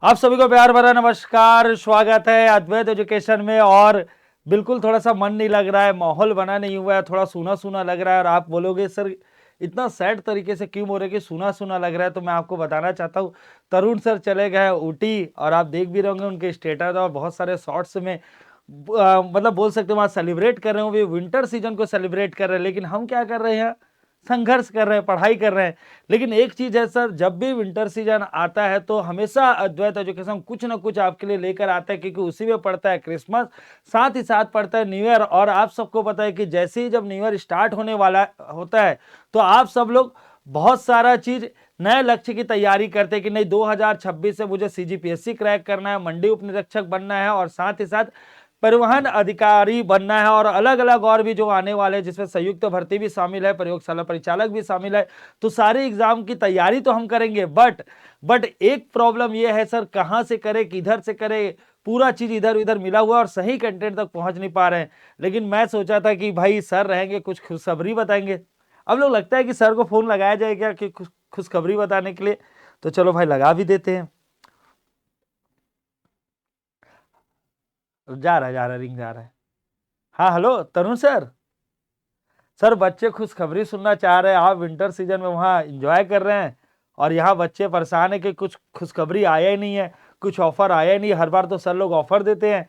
आप सभी को प्यार भरा नमस्कार, स्वागत है अद्वैत एजुकेशन में। और बिल्कुल थोड़ा सा मन नहीं लग रहा है, माहौल बना नहीं हुआ है, थोड़ा सूना सूना लग रहा है। और आप बोलोगे सर इतना सैड तरीके से क्यों बोल रहे कि सूना सूना लग रहा है, तो मैं आपको बताना चाहता हूँ तरुण सर चले गए ऊटी। और आप देख भी रहे होंगे उनके स्टेटस और बहुत सारे शॉर्ट्स में मतलब बोल सकते हैं वहाँ सेलिब्रेट कर रहे हो, विंटर सीजन को सेलिब्रेट कर रहे हैं। लेकिन हम क्या कर रहे हैं, संघर्ष कर रहे हैं, पढ़ाई कर रहे हैं। लेकिन एक चीज है सर, जब भी विंटर सीजन आता है तो हमेशा अद्वैत एजुकेशन कुछ ना कुछ आपके लिए लेकर आता है, क्योंकि उसी में पड़ता है क्रिसमस, साथ ही साथ पड़ता है न्यू ईयर। और आप सबको पता है कि जैसे ही जब न्यू ईयर स्टार्ट होने वाला होता है तो आप सब लोग बहुत सारा चीज नए लक्ष्य की तैयारी करते हैं कि नहीं 2026 से मुझे सीजीपीएससी क्रैक करना है, मंडी उप निरीक्षक बनना है, और साथ ही साथ परिवहन अधिकारी बनना है, और अलग अलग और भी जो आने वाले हैं जिसमें संयुक्त भर्ती भी शामिल है, प्रयोगशाला परिचालक भी शामिल है। तो सारे एग्जाम की तैयारी तो हम करेंगे, बट एक प्रॉब्लम यह है सर, कहां से करें, किधर से करें। पूरा चीज इधर उधर मिला हुआ और सही कंटेंट तक पहुंच नहीं पा रहे हैं। लेकिन मैं सोचा था कि भाई सर रहेंगे, कुछ खुशखबरी बताएंगे। अब लोग लगता है कि सर को फोन लगाया जाए क्या कि खुशखबरी बताने के लिए। तो चलो भाई लगा भी देते हैं। जा रहा है, रिंग जा रहा है। हाँ हेलो तरुण सर। सर बच्चे खुशखबरी सुनना चाह रहे हैं, आप विंटर सीजन में वहाँ एंजॉय कर रहे हैं और यहाँ बच्चे परेशान है कि कुछ खुशखबरी आया ही नहीं है, कुछ ऑफर आया ही नहीं। हर बार तो सर लोग ऑफर देते हैं।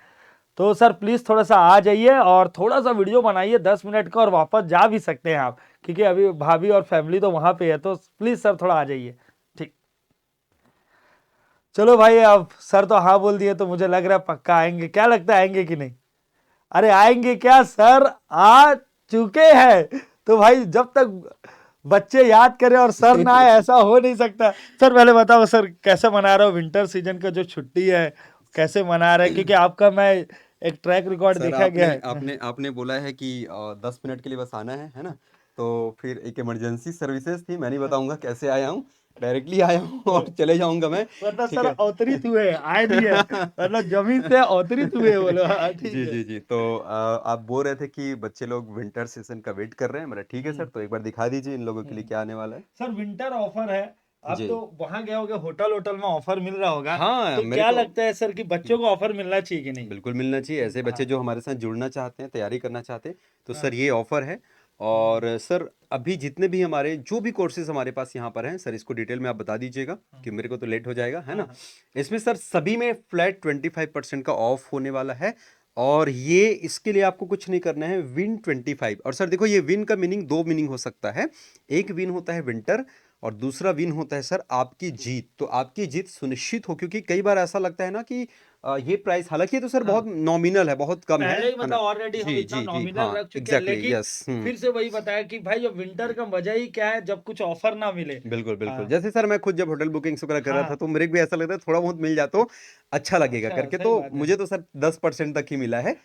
तो सर प्लीज थोड़ा सा आ जाइए और थोड़ा सा वीडियो बनाइए 10 मिनट का, और वापस जा भी सकते हैं आप, क्योंकि अभी भाभी और फैमिली तो वहां पे है। तो प्लीज सर थोड़ा आ जाइए। ठीक, चलो भाई। अब सर तो हाँ बोल दिए तो मुझे लग रहा है पक्का आएंगे। क्या लगता है आएंगे कि नहीं? अरे आएंगे क्या सर, आ चुके हैं। तो भाई जब तक बच्चे याद करें और सर ना आए ऐसा हो नहीं सकता। सर पहले बताओ सर, कैसे मना रहे हो विंटर सीजन का जो छुट्टी है, कैसे मना रहे हैं? क्योंकि आपका मैं एक ट्रैक रिकॉर्ड सर देखा गया आपने है। आपने आपने बोला है कि 10 मिनट के लिए बस आना है ना। तो फिर एक इमरजेंसी सर्विसेज थी, मैं नहीं बताऊंगा कैसे आया हूँ। डायरेक्टली आया हूँ और चले जाऊंगा मैं। मतलब ठीक सर है। अवतरित हुए, आए नहीं है, मतलब जमीन से अवतरित हुए बोलो। हाँ, ठीक जी है। जी जी, तो आप बोल रहे थे कि बच्चे लोग विंटर सेशन का वेट कर रहे हैं मेरा। ठीक है हम्म सर, तो एक बार दिखा दीजिए इन लोगों के लिए हम्म। क्या आने वाला है। सर विंटर ऑफर है। आप जी। तो वहां गए होगे, होटल होटल में ऑफर मिल रहा होगा। हाँ तो मेरे क्या को लगता है सर कि बच्चों को ऑफर मिलना चाहिए कि नहीं? बिल्कुल मिलना चाहिए। ऐसे बच्चे हाँ जो हमारे साथ जुड़ना चाहते हैं, तैयारी करना चाहते हैं, तो हाँ। सर ये ऑफर है। और सर अभी जितने भी हमारे जो भी कोर्सेज हमारे पास यहाँ पर हैं सर, इसको डिटेल में आप बता दीजिएगा कि मेरे को तो लेट हो जाएगा, है हाँ ना। हाँ। इसमें सर सभी में फ्लैट 25% का ऑफ होने वाला है। और ये इसके लिए आपको कुछ नहीं करना है, विन 25। और सर देखो, ये विन का मीनिंग दो मीनिंग हो सकता है। एक विन होता है विंटर, और दूसरा विन होता है सर आपकी जीत। तो आपकी जीत सुनिश्चित हो, क्योंकि कई बार ऐसा लगता है ना कि ये प्राइस, हालांकि ये तो सर बहुत हाँ, नॉमिनल है, बहुत कम पहले ही है ना। मतलब ऑलरेडी हम जी इतना जी जी, नॉमिनल हाँ रख चुके हैं, एग्जैक्टली, लेकिन यस। फिर से वही बताया कि भाई जब विंटर का मजा ही क्या है जब कुछ ऑफर ना मिले। बिल्कुल बिल्कुल, हाँ जैसे सर मैं खुद जब होटल बुकिंग्स वगैरह कर रहा था हाँ। तो मेरे को भी ऐसा लगता है थोड़ा बहुत मिल जाए तो अच्छा लगेगा अच्छा, करके। सही तो बात है। मुझे तो सर 10% तक ही मिला है।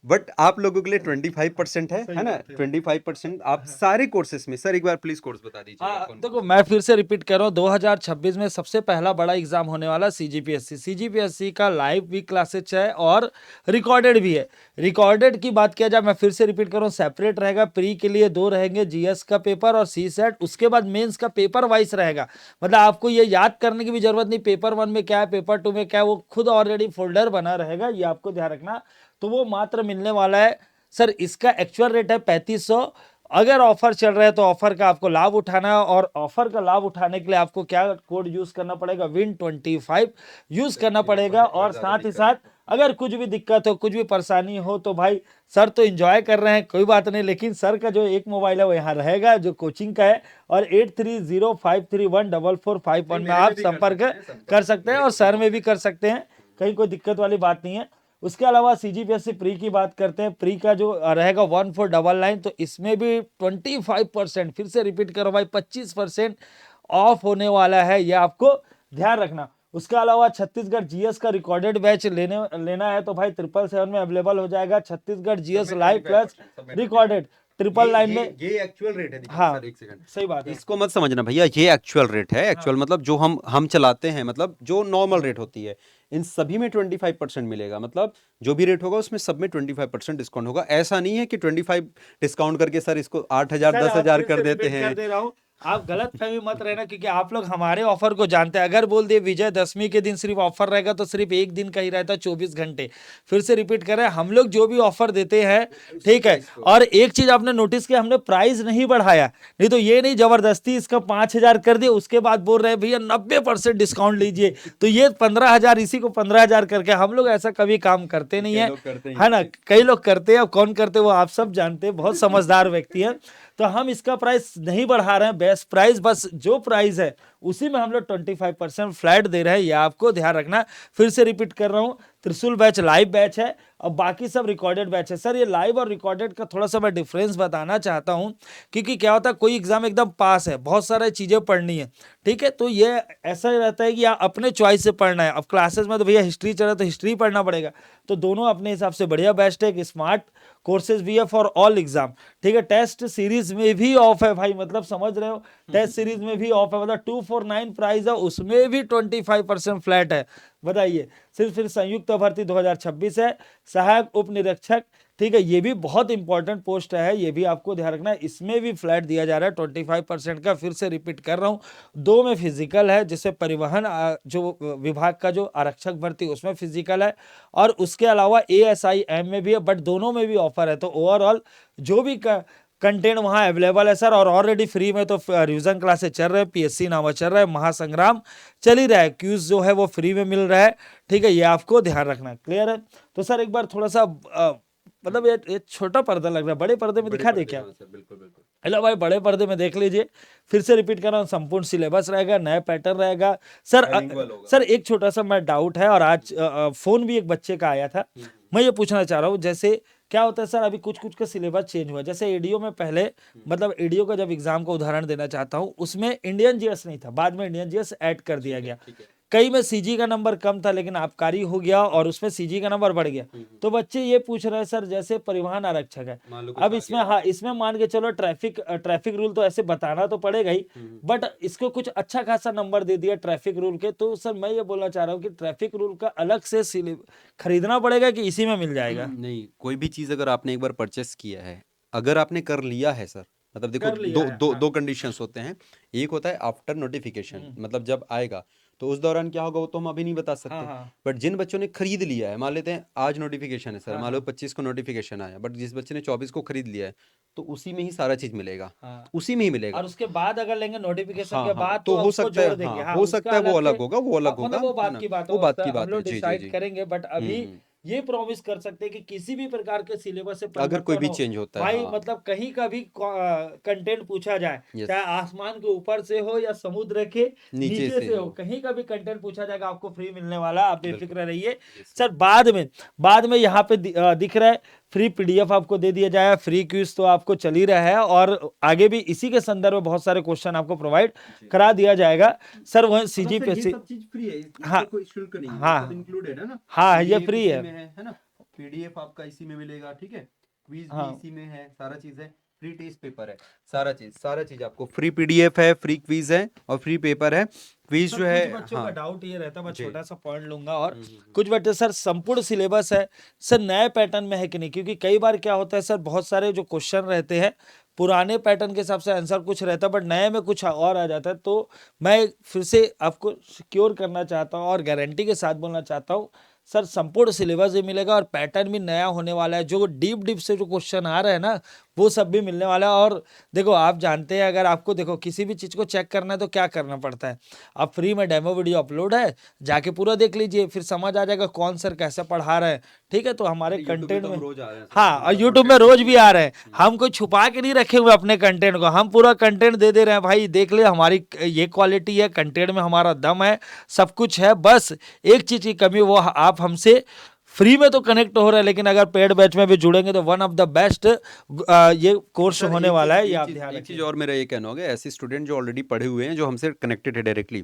बट आप लोगों के लिए 25% सही है ना। बात है। 25% आप सारे कोर्सेज में। सर एक बार प्लीज कोर्स बता दीजिएगा हाँ कौन कौन देखो, से। मैं फिर से रिपीट कर रहा हूँ, 2026 में सबसे पहला बड़ा एग्जाम होने वाला सीजीपीएससी। सीजीपीएससी का लाइव भी क्लासेस है और रिकॉर्डेड भी है। रिकॉर्डेड की बात किया जाए, मैं फिर से रिपीट कर रहा हूँ, सेपरेट रहेगा। प्री के लिए 2 रहेंगे, जीएस का पेपर और सी सेट। उसके बाद मेंस का पेपर वाइज रहेगा। मतलब आपको ये याद करने की भी जरूरत नहीं, पेपर 1 में क्या है, पेपर 2 में क्या है, वो खुद ऑलरेडी फोल्डर बना रहेगा, ये आपको ध्यान रखना। तो वो मात्र मिलने वाला है। सर इसका एक्चुअल रेट है 3500। अगर ऑफर चल रहा है तो ऑफर का आपको लाभ उठाना है, और ऑफर का लाभ उठाने के लिए आपको क्या कोड यूज करना पड़ेगा, विन 25 यूज करना ये पड़ेगा। ऑफर है, और अगर ज्यादा साथ ही दिक्कत साथ अगर कुछ भी दिक्कत हो, कुछ भी परेशानी हो, तो भाई सर तो एंजॉय कर रहे हैं, कोई बात नहीं, लेकिन सर का जो एक मोबाइल है वो यहाँ रहेगा जो कोचिंग का है। और 8305314451 नहीं, में मेरे में आप भी कर संपर्क सकते हैं कर संपर्क, सकते हैं, मेरे और को तो सर में भी प्रॉब्लम कर सकते हैं। कहीं कोई दिक्कत वाली बात नहीं है। उसके अलावा सीजीपीएससी प्री की बात करते हैं, प्री का जो रहेगा 1499, तो इसमें भी 25%, फिर से रिपीट करो भाई, 25% ऑफ होने वाला है, ये आपको ध्यान रखना। उसके अलावा छत्तीसगढ़ जीएस का रिकॉर्डेड बैच लेना है तो भाई 777 में अवेलेबल हो जाएगा, छत्तीसगढ़ सब जीएस में लाइव प्लस 25%, सब में 25। रिकॉर्डेड ये ट्रिपल लाइन ये में। ये एक्चुअल रेट है, देखिए सर हाँ एक सेकंड। सही बात है। इसको मत समझना भैया, ये एक्चुअल रेट है। एक्चुअल हाँ मतलब जो हम चलाते हैं, मतलब जो नॉर्मल हाँ। रेट होती है, इन सभी में 25% मिलेगा। मतलब जो भी रेट होगा उसमें सब में 25% डिस्काउंट होगा। ऐसा नहीं है कि 25 डिस्काउंट करके सर इसको 8,000 सर 10,000 फिर कर से देते रिपीट कर हैं। दे रहा हूँ, आप गलत फहमी मत रहना, क्योंकि आप लोग हमारे ऑफर को जानते हैं। अगर बोल दिए विजयदशमी के दिन सिर्फ ऑफर रहेगा तो सिर्फ एक दिन का ही रहता है, 24 घंटे। फिर से रिपीट कर रहे हैं, हम लोग जो भी ऑफर देते हैं, ठीक है। और एक चीज आपने नोटिस किया, हमने प्राइस नहीं बढ़ाया, नहीं तो ये नहीं जबरदस्ती इसका 5,000 कर दिए, उसके बाद बोल रहे हैं भैया 90% डिस्काउंट लीजिए, तो ये 15,000 इसी को 15,000 करके। हम लोग ऐसा कभी काम करते नहीं है ना। कई लोग करते हैं, कौन करते हैं वो आप सब जानते हैं, बहुत समझदार व्यक्ति है। तो हम इसका प्राइस नहीं बढ़ा रहे हैं, बेस्ट प्राइस, बस जो प्राइस है उसी में हम लोग 25% फ्लैट दे रहे हैं, ये आपको ध्यान रखना। फिर से रिपीट कर रहा हूं, त्रिशूल बैच लाइव बैच है और बाकी सब रिकॉर्डेड बैच है। सर ये लाइव और रिकॉर्डेड का थोड़ा सा मैं डिफरेंस बताना चाहता हूं, क्योंकि क्या होता है कोई एग्जाम एकदम पास है, बहुत सारी चीजें पढ़नी है, ठीक है, तो ये ऐसा रहता है कि आप अपने चॉइस से पढ़ना है। अब क्लासेस में तो भैया हिस्ट्री चल रहा है तो हिस्ट्री पढ़ना पड़ेगा, तो दोनों अपने हिसाब से बढ़िया बेस्ट है। स्मार्ट कोर्सेज भी है फॉर ऑल एग्जाम, ठीक है। टेस्ट सीरीज में भी ऑफ है भाई, मतलब समझ रहे हो, टेस्ट सीरीज में भी ऑफ है, मतलब 249 प्राइस है, उसमें भी 25% फ्लैट है। बताइए, सिर्फ फिर संयुक्त भर्ती 2026 है, सहायक उप निरीक्षक, ठीक है, ये भी बहुत इंपॉर्टेंट पोस्ट है, ये भी आपको ध्यान रखना है, इसमें भी फ्लैट दिया जा रहा है 25% का। फिर से रिपीट कर रहा हूं, 2 में फिजिकल है, जिससे परिवहन जो विभाग का जो आरक्षक भर्ती उसमें फिजिकल है, और उसके अलावा ASIM में भी है, बट दोनों में भी ऑफर है। तो ओवरऑल जो भी कंटेंट वहां अवेलेबल है सर, और ऑलरेडी फ्री में तो रिवीजन क्लासेस चल रहे हैं, PSC नामा चल रहा है, महासंग्राम चल ही रहा है, क्यूज जो है वो फ्री में मिल रहा है, ठीक है, ये आपको ध्यान रखना। क्लियर है? तो सर एक बार थोड़ा सा मतलब ये छोटा पर्दा लग रहा है, बड़े पर्दे में दिखा दे क्या? बिल्कुल। हेलो भाई, बड़े पर्दे में देख लीजिए। फिर से रिपीट कर रहा हूँ, संपूर्ण सिलेबस रहेगा, नया पैटर्न रहेगा सर। सर एक छोटा सा मैं डाउट है, और आज फोन भी एक बच्चे का आया था, मैं ये पूछना चाह रहा हूँ, जैसे क्या होता है सर, अभी कुछ कुछ का सिलेबस चेंज हुआ, जैसे एडीओ में पहले, मतलब एडीओ का जब एग्जाम का उदाहरण देना चाहता हूँ, उसमें इंडियन जीएस नहीं था, बाद में इंडियन जीएस ऐड कर दिया गया। कई में सीजी का नंबर कम था, लेकिन आबकारी हो गया और उसमें सीजी का नंबर बढ़ गया। तो बच्चे ये पूछ रहे हैं सर, जैसे परिवहन आरक्षक है, अब इसमें, हाँ, इसमें मान के चलो ट्रैफिक रूल तो ऐसे बताना तो पड़ेगा ही, बट इसको कुछ अच्छा खासा नंबर दे दिया ट्रैफिक रूल के, तो सर मैं ये बोलना चाह रहा हूँ कि ट्रैफिक रूल का अलग से खरीदना पड़ेगा कि इसी में मिल जाएगा? नहीं, कोई भी चीज अगर आपने एक बार परचेस किया है, अगर आपने कर लिया है सर, मतलब देखो कर लिया दो है, दो हाँ। दो कंडीशंस होते हैं। एक होता है आफ्टर नोटिफिकेशन, मतलब जब आएगा, तो उस दौरान क्या होगा वो तो हम अभी नहीं बता हाँ सकते। हाँ बट जिन बच्चों ने खरीद लिया है, मान लेते हैं आज नोटिफिकेशन है सर, हाँ मान लो हाँ 25 को नोटिफिकेशन आया, बट जिस बच्चे ने 24 को खरीद लिया है, तो उसी में ही सारा चीज मिलेगा, हाँ। उसी में ही मिलेगा। और उसके बाद अगर लेंगे नोटिफिकेशन हाँ के हाँ, बाद, तो तो हो उसको सकता है, जोड़ देंगे, हाँ हाँ, हो उसका सकता है वो अलग से। अलग होगा, वो अलग होगा, मतलब वो है बात ना, की बात है, वो वो बात की हम बात है। लोग जी जी डिसाइड जी। करेंगे, बट अभी ये प्रॉमिस कर सकते हैं कि किसी भी प्रकार के सिलेबस से अगर कोई परिवर्तन भी हो चेंज होता है, भाई, हाँ। मतलब कहीं का भी कंटेंट पूछा जाए, यस। चाहे आसमान के ऊपर से हो या समुद्र के नीचे नीचे से से हो। हो, कहीं का भी कंटेंट पूछा जाएगा, आपको फ्री मिलने वाला, आप बिल्कुल। बेफिक्र रहिए। यस सर बाद में यहाँ पे दिख रहा है, फ्री पीडीएफ आपको दे दिया जाएगा, फ्री क्विज तो आपको चल ही रहा है, और आगे भी इसी के संदर्भ में बहुत सारे क्वेश्चन आपको प्रोवाइड करा दिया जाएगा सर। वह सीजी पे ये सब चीज फ्री है, हाँ इसमें कोई शुल्क नहीं है, ये हाँ सब इंक्लूडेड है ना। हाँ, ये पीडीएफ फ्री इसी है। में है ना, पीडीएफ आपका इसी में मिलेगा, ठीक है, क्विज भी हाँ, इसी में है, सारा चीज है, फ्री टेस्ट पेपर है, सारा चीज आपको फ्री, पीडीएफ है, फ्री क्विज है और फ्री पेपर है। क्विज सर जो कुछ है, बच्चों का हाँ डाउट ये रहता है, मैं जी। छोटा सा पॉइंट लूंगा, और हम्म। कुछ बच्चे सर संपूर्ण सिलेबस है सर, नए पैटर्न में है कि नहीं, क्योंकि कई बार क्या होता है सर, बहुत सारे जो क्वेश्चन रहते हैं पुराने पैटर्न के हिसाब से आंसर कुछ रहता है, बट नए में कुछ और आ जाता है। तो मैं फिर से आपको सिक्योर करना चाहता हूँ और गारंटी के साथ बोलना चाहता हूँ सर, संपूर्ण सिलेबस भी मिलेगा और पैटर्न भी नया होने वाला है, जो डीप से जो क्वेश्चन आ रहे हैं ना, वो सब भी मिलने वाला है। और देखो आप जानते हैं, अगर आपको देखो किसी भी चीज को चेक करना है तो क्या करना पड़ता है, अब फ्री में डेमो वीडियो अपलोड है, जाके पूरा देख लीजिए, फिर समझ आ जाएगा कौन सर कैसे पढ़ा रहे हैं, ठीक है। तो हमारे कंटेंट में, रोज आ रहे हैं सर, हाँ, और हमारा यूट्यूब में content रोज भी आ रहे हैं, हम्म। हम कोई छुपा के नहीं रखे हुए अपने कंटेंट को, हम पूरा कंटेंट दे दे रहे हैं भाई, देख ले हमारी ये क्वालिटी है, कंटेंट में हमारा दम है, सब कुछ है। बस एक चीज की कमी, वो आप हमसे फ्री में तो कनेक्ट हो रहे हैं, लेकिन अगर पेड बैच में भी जुड़ेंगे तो वन ऑफ द बेस्ट ये कोर्स सर होने वाला है, ये आप ध्यान एक चीज रखिए। और मेरा ये कहना होगा, ऐसे स्टूडेंट जो ऑलरेडी पढ़े हुए हैं, जो हमसे कनेक्टेड है डायरेक्टली,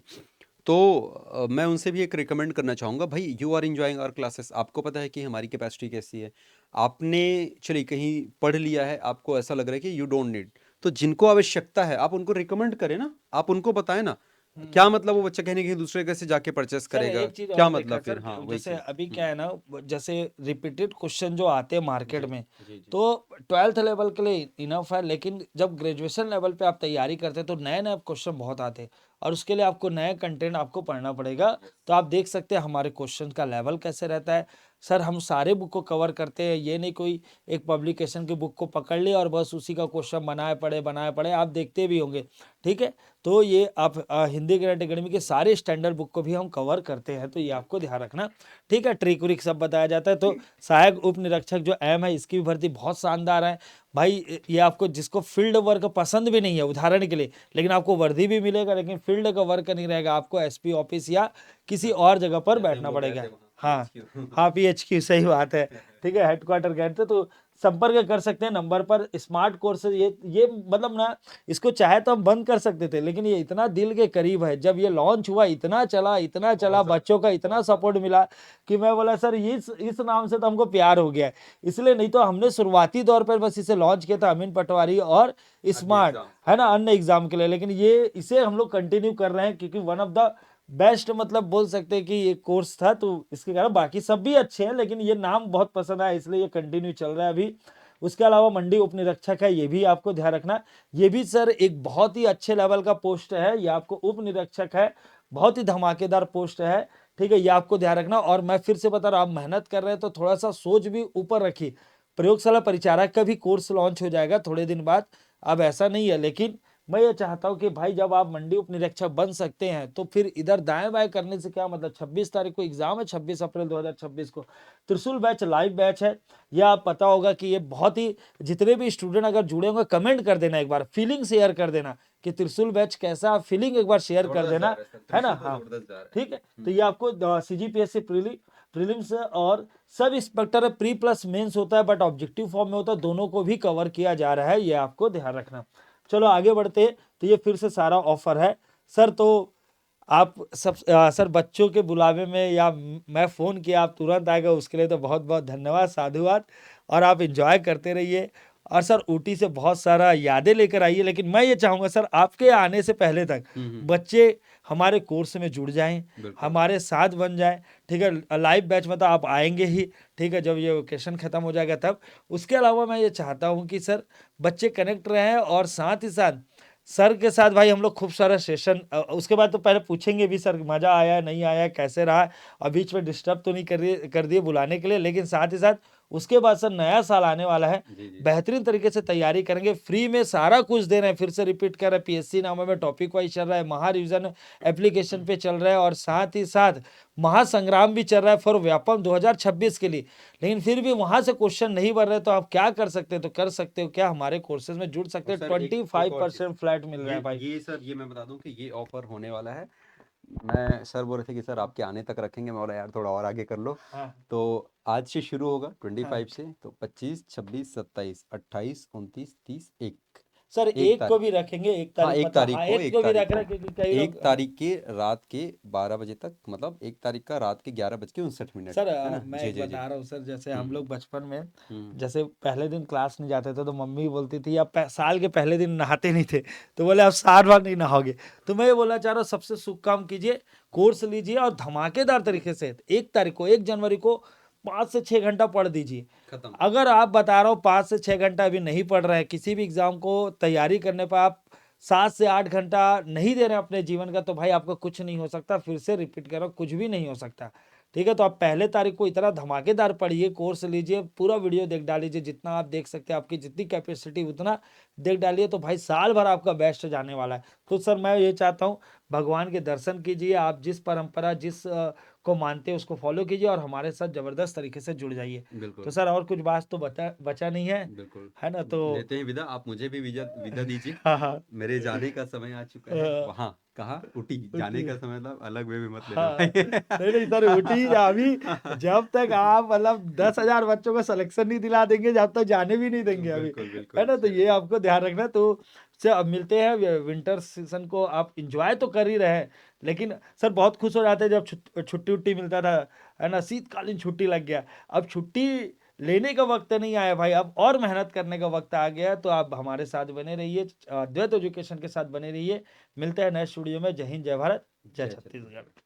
तो मैं उनसे भी एक रिकमेंड करना चाहूँगा, भाई you are enjoying our classes, आपको पता है कि हमारी कैपेसिटी कैसी है, आपने चलिए कहीं पढ़ लिया है, आपको ऐसा लग रहा है कि यू डोंट नीड, तो जिनको आवश्यकता है आप उनको रिकमेंड करें ना, आप उनको बताएं ना, क्या मतलब वो बच्चा कहने के दूसरे के से जाके परचेस सर करेगा, एक चीज क्या और देखा मतलब फिर? सर हाँ वही जैसे चीज। अभी क्या है ना जैसे रिपीटेड क्वेश्चन जो आते हैं मार्केट जी में जी जी। तो 12th लेवल के लिए इनफ है, लेकिन जब ग्रेजुएशन लेवल पे आप तैयारी करते हैं तो नए नए क्वेश्चन बहुत आते हैं और उसके लिए आपको नए कंटेंट आपको पढ़ना पड़ेगा। तो आप देख सकते हैं हमारे क्वेश्चन का लेवल कैसे रहता है। सर हम सारे बुक को कवर करते हैं, ये नहीं कोई एक पब्लिकेशन की बुक को पकड़ लिया और बस उसी का क्वेश्चन बनाए पड़े, आप देखते भी होंगे। ठीक है, तो ये आप हिंदी ग्रेड एकेडमी के सारे स्टैंडर्ड बुक को भी हम कवर करते हैं, तो ये आपको ध्यान रखना। ठीक है, ट्रिक व्रिक सब बताया जाता है। तो सहायक उप निरीक्षक जो एम है इसकी भी भर्ती बहुत शानदार है भाई। ये आपको जिसको फील्ड वर्क पसंद भी नहीं है उदाहरण के लिए, लेकिन आपको वर्दी भी मिलेगा लेकिन फील्ड का वर्क नहीं रहेगा, आपको एसपी ऑफिस या किसी और जगह पर बैठना पड़ेगा। हाँ हाँ, PHQ सही बात है। ठीक है, हेडक्वार्टर गए थे तो संपर्क कर सकते हैं नंबर पर। स्मार्ट कोर्स ये मतलब ना इसको चाहे तो हम बंद कर सकते थे, लेकिन ये इतना दिल के करीब है। जब ये लॉन्च हुआ इतना चला, बच्चों का इतना सपोर्ट मिला कि मैं बोला सर इस नाम से तो हमको प्यार हो गया है। इसलिए नहीं तो हमने शुरुआती दौर पर बस इसे लॉन्च किया था अमीन पटवारी और स्मार्ट, है ना, अन्य एग्जाम के लिए, लेकिन ये इसे हम लोग कंटिन्यू कर रहे हैं क्योंकि वन ऑफ द बेस्ट मतलब बोल सकते हैं कि ये कोर्स था, तो इसके कारण बाकी सब भी अच्छे हैं लेकिन ये नाम बहुत पसंद आया इसलिए ये कंटिन्यू चल रहा है अभी। उसके अलावा मंडी उप निरीक्षक है, ये भी आपको ध्यान रखना। ये भी सर एक बहुत ही अच्छे लेवल का पोस्ट है, ये आपको उप निरीक्षक है, बहुत ही धमाकेदार पोस्ट है। ठीक है, ये आपको ध्यान रखना। और मैं फिर से बता रहा हूं, आप मेहनत कर रहे हैं तो थोड़ा सा सोच भी ऊपर रखिए। प्रयोगशाला परिचारक का भी कोर्स लॉन्च हो जाएगा थोड़े दिन बाद, अब ऐसा नहीं है, लेकिन मैं ये चाहता हूं कि भाई जब आप मंडी उप निरीक्षक बन सकते हैं तो फिर इधर दाएं बाएं करने से क्या मतलब। 26 तारीख को एग्जाम है, 26 अप्रैल 2026 को त्रिशूल बैच लाइव बैच है। यह आप पता होगा कि ये बहुत ही, जितने भी स्टूडेंट अगर जुड़े होंगे कमेंट कर देना, एक बार फीलिंग शेयर कर देना कि त्रिशूल बैच कैसा, फीलिंग एक बार शेयर कर देना, है ना। हाँ ठीक है, तो ये आपको CGPSC प्रीलिम्स और sub inspector pre plus mains होता है, बट ऑब्जेक्टिव फॉर्म में होता है, दोनों को भी कवर किया जा रहा है, ये आपको ध्यान रखना। चलो आगे बढ़ते। तो ये फिर से सारा ऑफर है सर। तो आप सब सर बच्चों के बुलावे में या मैं फ़ोन किया आप तुरंत आ गए, उसके लिए तो बहुत बहुत धन्यवाद, साधुवाद। और आप इंजॉय करते रहिए और सर ऊटी से बहुत सारा यादें लेकर आइए। लेकिन मैं ये चाहूँगा सर आपके आने से पहले तक बच्चे हमारे कोर्स में जुड़ जाएं, हमारे साथ बन जाएं। ठीक है, लाइव बैच में तो आप आएंगे ही, ठीक है, जब ये वेकेशन ख़त्म हो जाएगा तब। उसके अलावा मैं ये चाहता हूँ कि सर बच्चे कनेक्ट रहें और साथ ही साथ सर के साथ भाई हम लोग खूब सारा सेशन, उसके बाद तो पहले पूछेंगे भी सर मज़ा आया नहीं आया कैसे रहा, और बीच में डिस्टर्ब तो नहीं कर दिए बुलाने के लिए, लेकिन साथ ही साथ उसके बाद सर नया साल आने वाला है, बेहतरीन तरीके से तैयारी करेंगे, फ्री में सारा कुछ दे रहे हैं। फिर से रिपीट कर रहे हैं, PSC नामा में टॉपिक वाइज चल रहा है, महा रिविजन एप्लीकेशन पे चल रहा है, और साथ ही साथ महासंग्राम भी चल रहा है फॉर व्यापम 2026 के लिए। लेकिन फिर भी वहां से क्वेश्चन नहीं बन रहे तो आप क्या कर सकते हैं, तो कर सकते हो क्या, हमारे कोर्सेज में जुड़ सकते और हैं। सर एक 25% फ्लैट मिल रहा है भाई। ये सर ये मैं बता दूं कि ये ऑफर होने वाला है। मैं सर बोल रहे थे कि सर आपके आने तक रखेंगे, मैं बोला यार थोड़ा और आगे कर लो। हाँ तो आज से शुरू होगा हाँ 25 से, तो 25 26 27 28 29 30 1 सर, एक एक को तारीख। भी रखेंगे, एक हाँ तारीख एक मतलब, तारीख हाँ को एक एक को भी तारीख रख रहे को हैं क्योंकि कई एक लोग। तारीख के रात के 12 बजे तक, मतलब एक तारीख का रात के 11:59, सर है ना। मैं जी एक जी जी। बता रहा हूँ सर, जैसे हम हम्म लोग बचपन में हम्म जैसे पहले दिन क्लास नहीं जाते थे तो मम्मी बोलती थी आप साल के पहले दिन नहाते नहीं थे, तो बोले आप साल भर नहीं नहाओगे। तो मैं ये बोलना चाह रहा हूँ सबसे शुभ काम कीजिए, कोर्स लीजिए और धमाकेदार तरीके से 1 तारीख को 1 जनवरी को 5 से 6 घंटा पढ़ दीजिए। खत्म। अगर आप बता रहा हूँ 5 से 6 घंटा अभी नहीं पढ़ रहे हैं, किसी भी एग्जाम को तैयारी करने पर आप 7 से 8 घंटा नहीं दे रहे हैं अपने जीवन का, तो भाई आपका कुछ नहीं हो सकता। फिर से रिपीट कर रहा हूं, कुछ भी नहीं हो सकता। ठीक है, तो आप पहले तारीख को इतना धमाकेदार पढ़िए, कोर्स लीजिए, पूरा वीडियो देख डालीजिए, जितना आप देख सकते हैं, आपकी जितनी कैपेसिटी उतना देख डालिए, तो भाई साल भर आपका बेस्ट जाने वाला है। तो सर मैं ये चाहता हूँ भगवान के दर्शन कीजिए, आप जिस परंपरा जिस को मानते हैं उसको फॉलो कीजिए और हमारे साथ जबरदस्त तरीके से जुड़ जाइए। तो बिल्कुल सर और कुछ बात तो बचा नहीं है, बिल्कुल। है ना। तो लेते हैं विदा, आप मुझे भी विदा दीजिए। हाँ हाँ मेरे जाने का समय आ चुका है, वहाँ कहाँ ऊटी जाने ऊटी। का समय, मतलब अलग वे भी मत लेना हाँ भाई। नहीं नहीं सर, ऊटी अभी जब तक आप मतलब 10,000 बच्चों को सिलेक्शन नहीं दिला देंगे जब तक जाने भी नहीं देंगे अभी, बिल्कुल है बिल्कुल, ना। तो ये चलिए। आपको ध्यान रखना। तो से अब मिलते हैं विंटर सीजन को, आप इंजॉय तो कर ही रहे हैं, लेकिन सर बहुत खुश हो जाते हैं जब छुट्टी उट्टी मिलता था, है ना, शीतकालीन छुट्टी लग गया। अब छुट्टी लेने का वक्त नहीं आया भाई, अब और मेहनत करने का वक्त आ गया। तो आप हमारे साथ बने रहिए, अद्वैत एजुकेशन के साथ बने रहिए। मिलते हैं नेक्स्ट वीडियो में। जय हिंद, जय भारत, जय जय जय। छत्तीसगढ़।